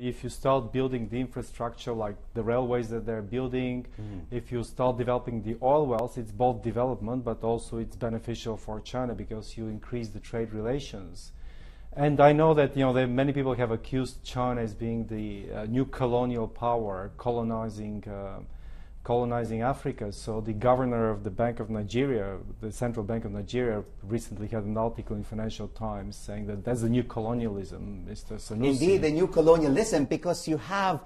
If you start building the infrastructure like the railways that they're building, if you start developing the oil wells, it's both development but also it's beneficial for China because you increase the trade relations. And I know that many people have accused China as being the new colonial power, colonizing Africa. So the governor of the Bank of Nigeria, the Central Bank of Nigeria, recently had an article in Financial Times saying that that's the new colonialism, Mr. Sanusi. Indeed, the new colonialism, because you have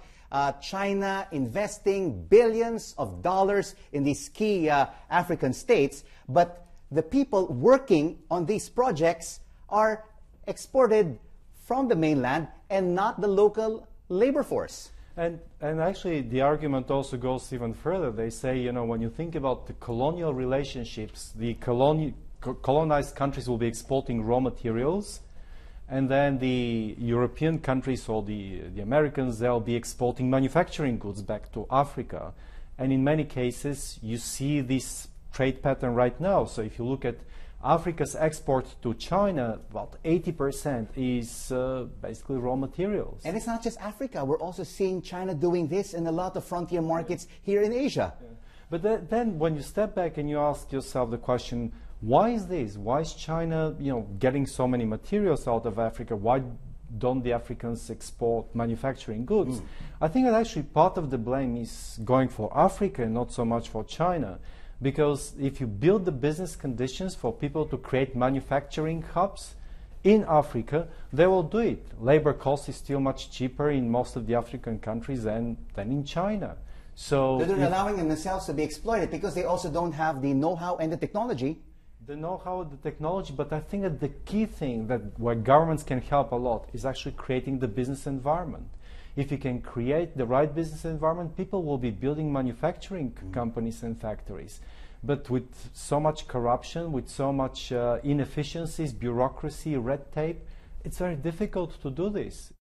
China investing billions of dollars in these key African states, but the people working on these projects are exported from the mainland and not the local labor force. And actually, the argument also goes even further. They say, when you think about the colonial relationships, the colonized countries will be exporting raw materials, and then the European countries or the Americans, they'll be exporting manufacturing goods back to Africa. And in many cases, you see this trade pattern right now. So if you look at Africa's export to China, about 80% is basically raw materials. And it's not just Africa. We're also seeing China doing this in a lot of frontier markets here in Asia. Yeah. But then when you step back and you ask yourself the question, why is this? Why is China getting so many materials out of Africa? Why don't the Africans export manufacturing goods? I think that actually part of the blame is going for Africa and not so much for China. Because if you build the business conditions for people to create manufacturing hubs in Africa, they will do it. Labor cost is still much cheaper in most of the African countries than in China. So they're allowing themselves to be exploited because they also don't have the know-how and the technology. The know-how and the technology, but I think that the key thing where governments can help a lot is actually creating the business environment. If you can create the right business environment, people will be building manufacturing companies and factories. But with so much corruption, with so much inefficiencies, bureaucracy, red tape, it's very difficult to do this.